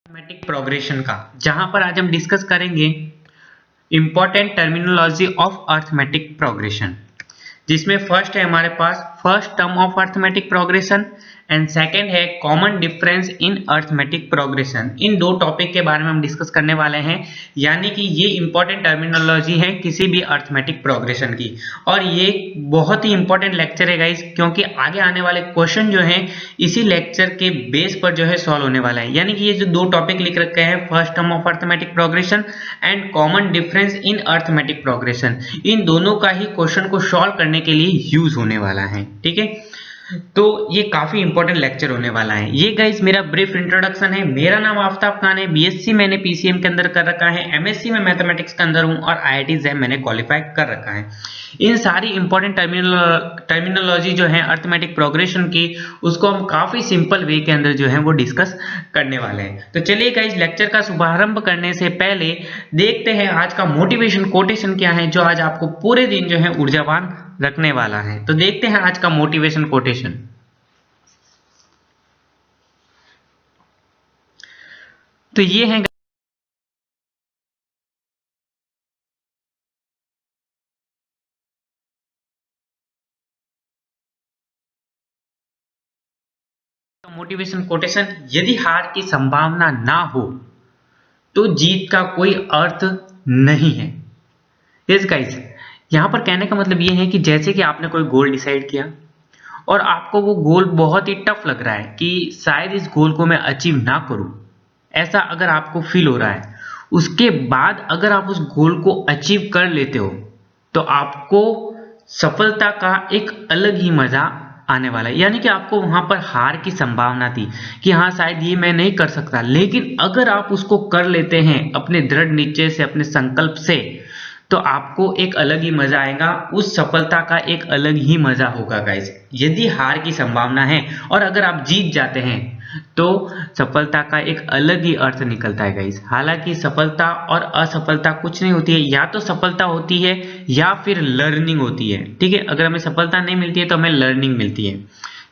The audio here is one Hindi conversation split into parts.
अर्थमेटिक प्रोग्रेशन का, जहां पर आज हम डिस्कस करेंगे important terminology of arithmetic progression, जिसमें फर्स्ट है हमारे पास first term of arithmetic progression and second है common difference in arithmetic progression. इन दो टॉपिक के बारे में हम डिस्कस करने वाले हैं, यानी कि ये इंपॉर्टेंट टर्मिनोलॉजी है किसी भी अर्थमेटिक प्रोग्रेशन की, और ये बहुत ही इंपॉर्टेंट लेक्चर है गाइस, क्योंकि आगे आने वाले क्वेश्चन जो हैं इसी लेक्चर के बेस पर जो है सॉल्व होने वाला है। यानी कि ये जो दो टॉपिक लिख रखे हैं, first term of arithmetic progression and common difference in arithmetic progression, इन दोनों का ही क्वेश्चन को सॉल्व करने के लिए यूज होने वाला है। ठीक है, तो ये काफी इंपॉर्टेंट लेक्चर होने वाला है। ये गाइस मेरा ब्रीफ इंट्रोडक्शन है। मेरा नाम आफ्ताब खान है, बीएससी मैंने पीसीएम के अंदर कर रखा है, एमएससी में मैथमेटिक्स के अंदर हूं और आईआईटी जैम मैंने क्वालिफाई कर रखा है। इन सारी इंपॉर्टेंट टर्मिनोलॉजी जो है अर्थमेटिक प्रोग्रेशन की, उसको हम काफी सिंपल वे के अंदर जो है वो डिस्कस करने वाले हैं। तो चलिए गाइस, लेक्चर का शुभारंभ करने से पहले देखते हैं आज का मोटिवेशन कोटेशन क्या है, जो आज आपको पूरे दिन जो है ऊर्जावान रखने वाला है। तो देखते हैं आज का मोटिवेशन कोटेशन। तो ये है मोटिवेशन कोटेशन, यदि हार की संभावना ना हो तो जीत का कोई अर्थ नहीं है। यस गाइस, यहां पर कहने का मतलब ये है कि जैसे कि आपने कोई गोल डिसाइड किया और आपको वो गोल बहुत ही टफ लग रहा है कि शायद इस गोल को मैं अचीव ना करूं, ऐसा अगर आपको फील हो रहा है, उसके बाद अगर आप उस गोल को अचीव कर लेते हो तो आपको सफलता का एक अलग ही मजा आने वाला है। यानी कि आपको वहां पर हार की संभावना थी कि हाँ शायद ये मैं नहीं कर सकता, लेकिन अगर आप उसको कर लेते हैं अपने दृढ़ निश्चय से, अपने संकल्प से, तो आपको एक अलग ही मजा आएगा, उस सफलता का एक अलग ही मजा होगा गाइस। यदि हार की संभावना है और अगर आप जीत जाते हैं तो सफलता का एक अलग ही अर्थ निकलता है गाइस। हालांकि सफलता और असफलता कुछ नहीं होती है, या तो सफलता होती है या फिर लर्निंग होती है। ठीक है, अगर हमें सफलता नहीं मिलती है तो हमें लर्निंग मिलती है,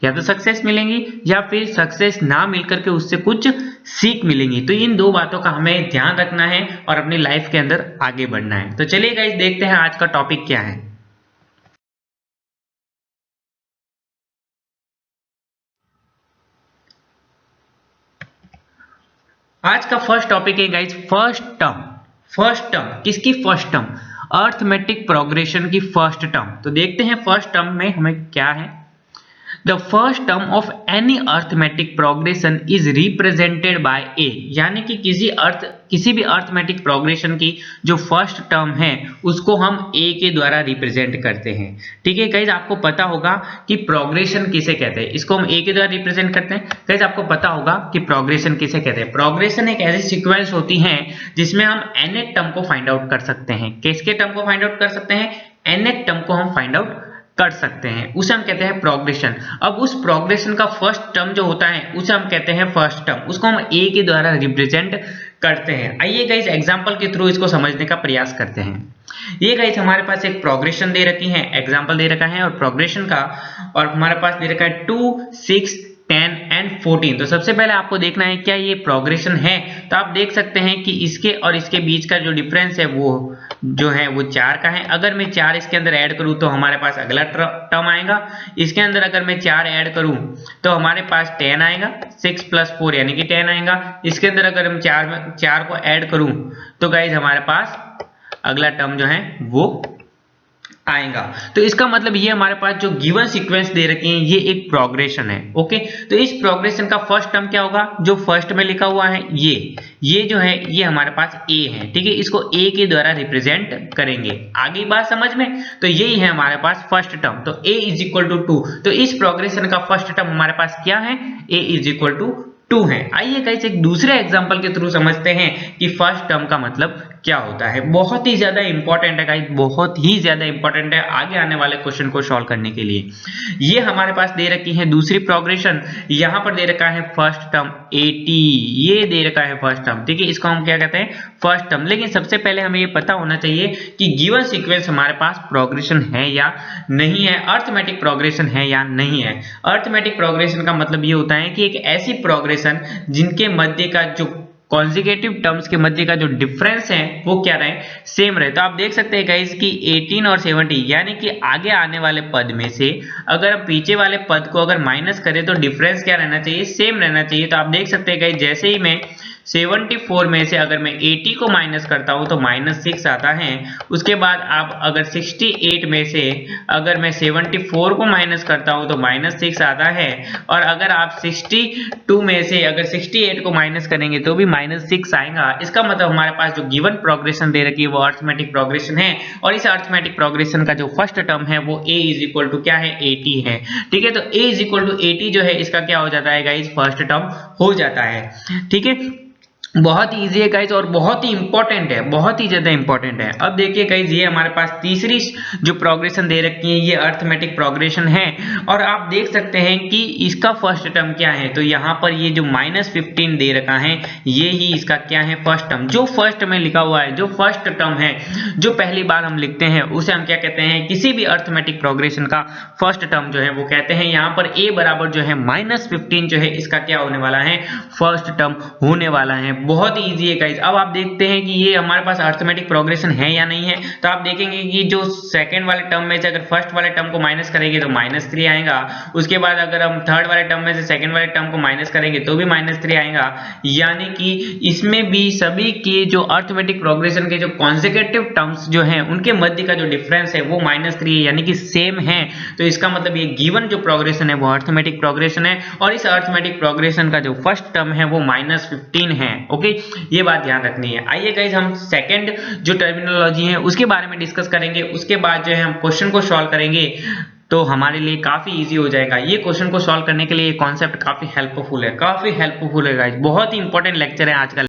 या तो सक्सेस मिलेंगी या फिर सक्सेस ना मिलकर के उससे कुछ सीख मिलेंगी। तो इन दो बातों का हमें ध्यान रखना है और अपनी लाइफ के अंदर आगे बढ़ना है। तो चलिए गाइस, देखते हैं आज का टॉपिक क्या है। आज का फर्स्ट टॉपिक है guys first term. First term किसकी? फर्स्ट टर्म, अर्थमेटिक प्रोग्रेशन की फर्स्ट टर्म। तो देखते हैं फर्स्ट टर्म में हमें क्या है। The first term of any arithmetic progression is represented by a, यानी कि किसी भी अर्थमेटिक प्रोग्रेशन की जो फर्स्ट टर्म है उसको हम a के द्वारा रिप्रेजेंट करते हैं। ठीक है गाइज, आपको पता होगा कि प्रोग्रेशन किसे कहते हैं, इसको हम a के द्वारा रिप्रेजेंट करते हैं। गाइज आपको पता होगा कि प्रोग्रेशन किसे कहते हैं। प्रोग्रेशन एक ऐसी सीक्वेंस होती है जिसमें हम nth टर्म को फाइंड आउट कर सकते हैं। किसके टर्म को फाइंड आउट कर सकते हैं? nth टर्म को हम फाइंड आउट कर सकते हैं, उसे हम कहते हैं प्रोग्रेशन। अब उस प्रोग्रेशन का फर्स्ट टर्म जो होता है उसे हम कहते हैं फर्स्ट टर्म, उसको हम ए के द्वारा रिप्रेजेंट करते हैं। आइए गाइस एग्जांपल के थ्रू इसको समझने का प्रयास करते हैं। ये गाइस हमारे पास एक प्रोग्रेशन दे रखी है, एग्जांपल दे रखा है और प्रोग्रेशन का, और हमारे पास दे रखा है 2, 6, 10 एंड 14। तो सबसे पहले आपको देखना है क्या ये प्रोग्रेशन है। तो आप देख सकते हैं कि इसके और इसके बीच का जो डिफरेंस है वो जो है वो 4 का है। अगर मैं 4 इसके अंदर ऐड करूं तो हमारे पास अगला टर्म आएगा। इसके अंदर अगर मैं 4 ऐड करूं तो हमारे पास 10 आएगा, 6 प्लस 4 यानी कि 10 आएगा। इसके अंदर अगर हम 4 को ऐड करूं तो गाइज हमारे पास अगला टर्म जो है वो आएगा। तो इसका मतलब ये हमारे पास जो गिवन सीक्वेंस दे रखी है ये एक प्रोग्रेशन है। ओके, तो इस प्रोग्रेशन का फर्स्ट टर्म क्या होगा? जो फर्स्ट में लिखा हुआ है ये जो है ये हमारे पास a है। ठीक है, इसको a के द्वारा रिप्रेजेंट करेंगे। आगे बात समझ में? तो यही है हमारे पास फर्स्ट टर्म। तो a इज इक्वल टू 2। तो इस प्रोग्रेशन का फर्स्ट टर्म हमारे पास क्या है? a इज इक्वल टू 2 है। आइए गाइस एक दूसरे एग्जांपल के थ्रू समझते हैं कि फर्स्ट टर्म का मतलब क्या होता है। बहुत ही ज्यादा इंपॉर्टेंट है गाइस, बहुत ही ज्यादा इंपॉर्टेंट है आगे आने वाले क्वेश्चन को सॉल्व करने के लिए। ये हमारे पास दे रखी है दूसरी प्रोग्रेशन, यहां पर दे रखा है फर्स्ट टर्म 80, ये दे रखा है फर्स्ट टर्म। ठीक है, इसको हम क्या कहते हैं? First term. लेकिन सबसे पहले हमें ये पता होना चाहिए कि गिवन सीक्वेंस हमारे पास प्रोग्रेशन है या नहीं है, अर्थमेटिक प्रोग्रेशन है या नहीं है। अर्थमेटिक प्रोग्रेशन का मतलब ये होता है कि एक ऐसी प्रोग्रेशन जिनके मध्य का जो कॉन्जिक्यूटिव टर्म्स के मध्य का जो डिफरेंस है वो क्या रहे, सेम रहे। तो आप देख सकते हैं गाइस कि 18 और 70 यानी कि आगे आने वाले पद में से अगर हम पीछे वाले पद को अगर माइनस करें तो डिफरेंस क्या रहना चाहिए, सेम रहना चाहिए। तो आप देख सकते हैं गाइस जैसे ही मैं 74 में से अगर मैं 80 को माइनस करता हूं तो -6 आता है। उसके बाद आप अगर 68 में से अगर मैं 74 को माइनस करता हूं तो -6 आता है। और अगर आप 62 में से अगर 68 को माइनस करेंगे तो भी -6 आएगा। इसका मतलब हमारे पास जो गिवन प्रोग्रेशन दे रखी है वो अरिथमेटिक प्रोग्रेशन है, और इस अरिथमेटिक प्रोग्रेशन का जो फर्स्ट टर्म है वो a इज इक्वल टू क्या है, 80 है। ठीक है, तो a इज इक्वल टू 80 जो है इसका क्या हो जाता है गाइस, फर्स्ट टर्म हो जाता है। ठीक है, बहुत इजी है गाइज और बहुत ही इंपॉर्टेंट है, बहुत ही ज्यादा इंपॉर्टेंट है। अब देखिए गाइज ये हमारे पास तीसरी जो प्रोग्रेशन दे रखी है ये अरिथमेटिक प्रोग्रेशन है, और आप देख सकते हैं कि इसका फर्स्ट टर्म क्या है। तो यहाँ पर ये जो -15 दे रखा है ये ही इसका क्या है, फर्स्ट टर्म। जो फर्स्ट में लिखा हुआ है, जो फर्स्ट टर्म है, जो पहली बार हम लिखते हैं उसे हम क्या कहते हैं, किसी भी अरिथमेटिक प्रोग्रेशन का फर्स्ट टर्म जो है वो कहते हैं। यहाँ पर a बराबर जो है -15 जो है इसका क्या होने वाला है, फर्स्ट टर्म होने वाला है। बहुत इजी है गाइस। अब आप देखते हैं कि ये हमारे पास अरिथमेटिक प्रोग्रेशन है या नहीं है। तो आप देखेंगे कि जो सेकंड वाले टर्म में से अगर फर्स्ट वाले टर्म को माइनस करेंगे तो -3 आएगा। उसके बाद अगर हम थर्ड वाले टर्म में से सेकंड वाले टर्म को माइनस करेंगे तो भी -3 आएगा। यानी कि इसमें भी सभी के जो अरिथमेटिक प्रोग्रेशन के जो कॉन्सेक्यूटिव टर्म्स जो हैं उनके मध्य का जो डिफरेंस है वो -3 है, यानी कि सेम है। तो इसका मतलब ये गिवन जो प्रोग्रेशन है वो अरिथमेटिक प्रोग्रेशन है, और इस अरिथमेटिक प्रोग्रेशन का जो फर्स्ट टर्म है वो -15 है। ओके, ये बात ध्यान रखनी है। आइए गाइस हम सेकंड जो टर्मिनोलॉजी है उसके बारे में डिस्कस करेंगे। उसके बाद जो है हम क्वेश्चन को सॉल्व करेंगे तो हमारे लिए काफी इजी हो जाएगा। ये क्वेश्चन को सॉल्व करने के लिए कॉन्सेप्ट काफी हेल्पफुल है, काफी हेल्पफुल है गाइस। बहुत ही इंपॉर्टेंट लेक्चर है आज का।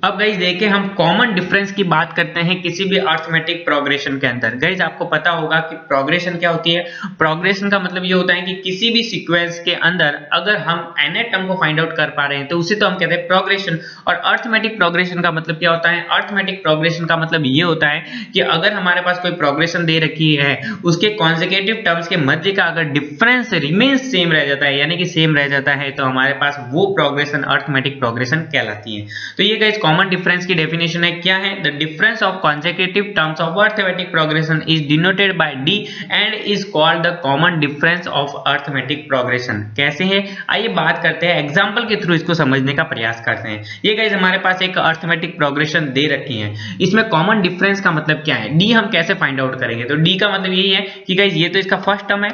अब गाइज देखिए हम कॉमन डिफरेंस की बात करते हैं किसी भी अरिथमेटिक प्रोग्रेशन के अंदर। गाइज आपको पता होगा कि प्रोग्रेशन क्या होती है। प्रोग्रेशन का मतलब ये होता है कि किसी भी सीक्वेंस के अंदर अगर हम nth टर्म को फाइंड आउट कर पा रहे हैं तो उसे तो हम कहते हैं प्रोग्रेशन। और अरिथमेटिक प्रोग्रेशन का मतलब क्या होता है, अरिथमेटिक प्रोग्रेशन का मतलब ये होता है कि अगर हमारे पास कोई प्रोग्रेशन दे रखी है उसके कॉन्सेक्यूटिव टर्म्स के मध्य का अगर डिफरेंस रिमेन्स सेम रह जाता है, यानी कि सेम रह जाता है, तो हमारे पास वो प्रोग्रेशन अरिथमेटिक प्रोग्रेशन कहलाती है। तो ये गाइज कॉमन डिफरेंस की डेफिनेशन है। क्या है, the difference of consecutive terms of arithmetic progression is denoted by D and is called the common difference of arithmetic progression. कैसे है, आइए बात करते हैं, एग्जांपल के थ्रू इसको समझने का प्रयास करते हैं। ये गाइस हमारे पास एक अरिथमेटिक प्रोग्रेशन दे रखी है, इसमें कॉमन डिफरेंस का मतलब क्या है, डी हम कैसे फाइंड आउट करेंगे। तो डी का मतलब यही है कि गाइस ये तो इसका फर्स्ट टर्म है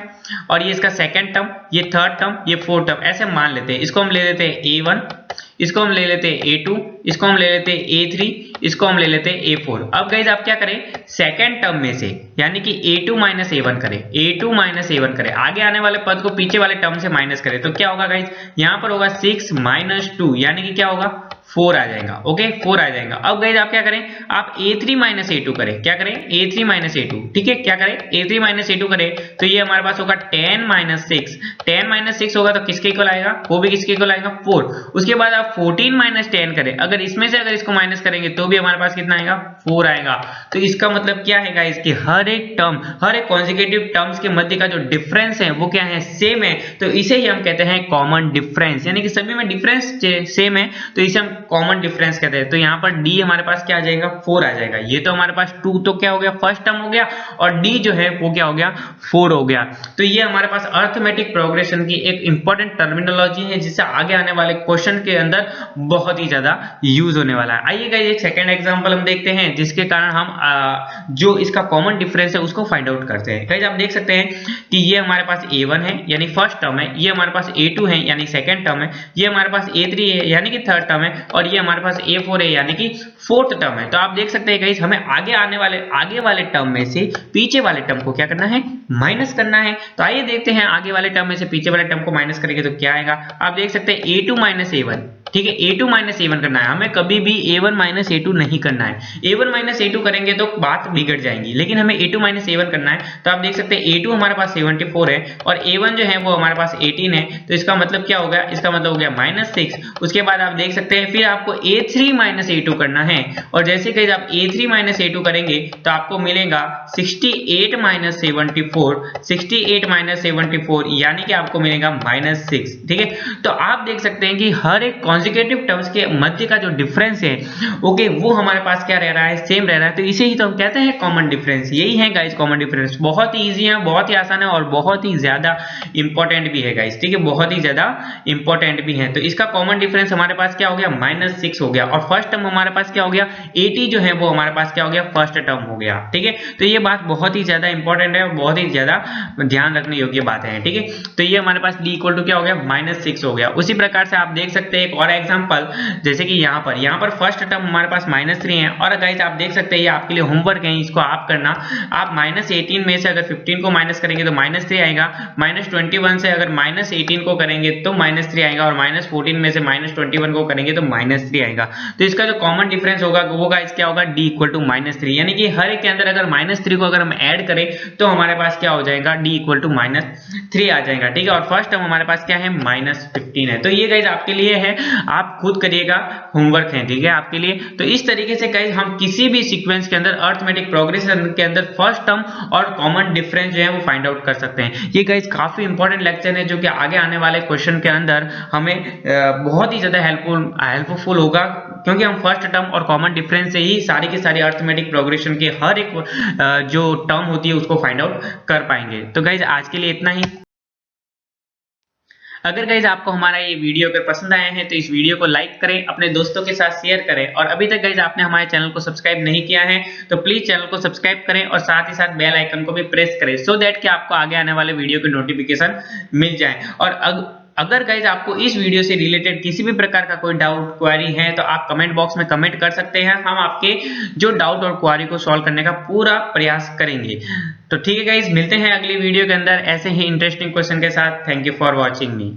और ये इसका सेकंड टर्म, ये थर्ड टर्म, ये फोर्थ टर्म, ऐसे मान लेते हैं। इसको हम ले लेते हैं A1, इसको हम ले लेते हैं A2, इसको हम ले लेते हैं A3, इसको हम ले लेते हैं A4। अब गाइस आप क्या करें, सेकंड टर्म में से यानी कि A2 माइनस A1 करें, A2 माइनस A1 करें, आगे आने वाले पद को पीछे वाले टर्म से माइनस करें। तो क्या होगा गाइस, यहाँ पर होगा 6 माइनस 2 यानी कि क्या होगा, 4 आ जाएगा। ओके, 4 आ जाएगा। अब गाइस आप क्या करें, आप A3 माइनस A2 करें। क्या करें, A3 माइनस A2। ठीक है, क्या करें, A3 माइनस A2 करें तो ये हमारे पास होगा 10 माइनस 6। 10 माइनस 6 होगा तो किसके इक्वल आएगा, वो भी किसके इक्वल आएगा, 4। उसके बाद आप 14 माइनस 10 करें, अगर इसमें से अगर इसको माइनस करेंगे तो भी हमारे पास कितना आएगा, 4 आएगा। तो इसका मतलब क्या है गाइस कि हर एक टर्म, हर एक कॉन्सेक्यूटिव टर्म्स के मध्य का जो डिफरेंस है वो क्या है, सेम है। तो इसे ही हम कहते हैं कॉमन डिफरेंस, यानी कि सभी में डिफरेंस सेम है तो इसे हम कॉमन डिफरेंस कहते हैं। तो यहाँ पर डी हमारे पास क्या आ जाएगा, 4 आ जाएगा। ये तो हमारे पास 2 तो क्या हो गया, फर्स्ट टर्म हो गया, और डी जो है वो क्या हो गया, 4 हो गया। तो ये हमारे पास अरिथमेटिक प्रोग्रेशन की एक इंपॉर्टेंट टर्मिनोलॉजी है जिससे आगे आने वाले क्वेश्चन के अंदर बहुत ही ज्यादा यूज होने वाला है। आइए गाइस एक सेकंड एग्जांपल हम देखते हैं जिसके कारण हम जो इसका कॉमन डिफरेंस है उसको फाइंड आउट करते हैं। गाइस आप देख सकते हैं कि ये हमारे पास A1 है यानी फर्स्ट टर्म है, ये हमारे पास A2 है यानी सेकंड टर्म है, ये हमारे पास A3 है यानी कि थर्ड टर्म है, और ये हमारे पास A4 है यानी कि फोर्थ टर्म है। तो आप देख सकते हैं गाइस हमें आगे वाले टर्म में से पीछे वाले टर्म को क्या करना है, माइनस करना है। तो आइए देखते हैं आगे वाले टर्म में से पीछे वाले टर्म को माइनस करेंगे तो क्या आएगा। आप देख सकते हैं A2 माइनस A1, ठीक है, A2 माइनस A1 करना है, हमें कभी भी A1 माइनस A2 नहीं करना है। A1 माइनस A2 करेंगे तो बात बिगड़ जाएंगी, लेकिन हमें A2 माइनस A1 करना है। तो आप देख सकते हैं A2 हमारे पास 74 है और A1 जो है वो हमारे पास 18 है, तो इसका मतलब क्या हो गया, इसका मतलब हो गया -6। उसके बाद आप देख सकते हैं फिर आपको A3 माइनस A2 करना है, और जैसे कि आप A3 माइनस A2 करेंगे तो आपको मिलेगा 68 माइनस 74, 68 माइनस 74 यानी कि आपको मिलेगा -6। ठीक है, तो आप देख सकते हैं कि हर एक कॉन्जिक्यूटिव टर्म्स के मध्य का जो डिफरेंस है ओके वो हमारे पास क्या रह रहा है, सेम रह रहा है। तो इसे ही तो हम कहते हैं कॉमन डिफरेंस। यही है गाइस कॉमन डिफरेंस। बहुत ही इजी है, बहुत ही आसान है और बहुत ही ज्यादा इंपॉर्टेंट भी है गाइस। ठीक है, बहुत ही ज्यादा इंपॉर्टेंट भी है। तो इसका कॉमन डिफरेंस हमारे पास क्या हो गया, -6 हो गया, और फर्स्ट टर्म हमारे पास क्या हो गया, 80 जो है वो हमारे पास क्या हो गया, फर्स्ट टर्म हो गया। ठीक है, तो ये बात बहुत ही ज्यादा इंपॉर्टेंट है और बहुत ही ज्यादा ध्यान रखने योग्य बात है। ठीक है, तो ये हमारे पास d इक्वल टू क्या हो गया, -6 हो गया। उसी प्रकार से आप देख सकते हैं एक और एग्जांपल, जैसे कि यहाँ पर फर्स्ट टर्म हमारे पास -3 है, और गाइस आप देख सकते हैं ये आपके लिए होमवर्क है, इसको आप करना। आप -18 में से अगर 15 को माइनस करेंगे तो -3 आएगा, -21 से अगर -18 को करेंगे तो -3 आएगा, और -14 में से -21 को करेंगे तो -3 आएगा। तो इसका जो कॉमन डिफरेंस होगा वो गाइस क्या होगा, d इक्वल टू -3, यानी कि हर एक के अंदर अगर -3 को अगर हम ऐड करें तो हमारे पास क्या हो जाएगा, d इक्वल टू -3 आ जाएगा। ठीक है, और फर्स्ट टर्म हमारे पास क्या है, -15 है। तो ये गाइस आपके लिए है, आप खुद करिएगा, होमवर्क है। ठीक है, आपके लिए। तो इस तरीके से गाइस हम किसी भी सीक्वेंस के अंदर अर्थमेटिक प्रोग्रेशन के अंदर फर्स्ट टर्म और कॉमन डिफरेंस जो है वो फाइंड आउट कर सकते हैं। ये गाइस काफी इंपॉर्टेंट लेक्चर है जो कि आगे आने वाले क्वेश्चन के अंदर हमें बहुत ही ज्यादा हेल्पफुल होगा, क्योंकि हम फर्स्ट टर्म और कॉमन डिफरेंस से ही सारी की सारी अर्थमेटिक प्रोग्रेशन के हर एक जो टर्म होती है उसको फाइंड आउट कर पाएंगे। तो गाइस आज के लिए इतना ही। अगर गाइज आपको हमारा ये वीडियो अगर पसंद आया है तो इस वीडियो को लाइक करें, अपने दोस्तों के साथ शेयर करें, और अभी तक गाइज आपने हमारे चैनल को सब्सक्राइब नहीं किया है तो प्लीज चैनल को सब्सक्राइब करें और साथ ही साथ बेल आइकन को भी प्रेस करें, सो दैट कि आपको आगे आने वाले वीडियो की नोटिफिकेशन मिल जाए। और अगर गाइज आपको इस वीडियो से रिलेटेड किसी भी प्रकार का कोई डाउट क्वेरी है तो आप कमेंट बॉक्स में कमेंट कर सकते हैं, हम आपके जो डाउट और क्वेरी को सॉल्व करने का पूरा प्रयास करेंगे। तो ठीक है गाइज, मिलते हैं अगली वीडियो के अंदर ऐसे ही इंटरेस्टिंग क्वेश्चन के साथ। Thank you for watching me.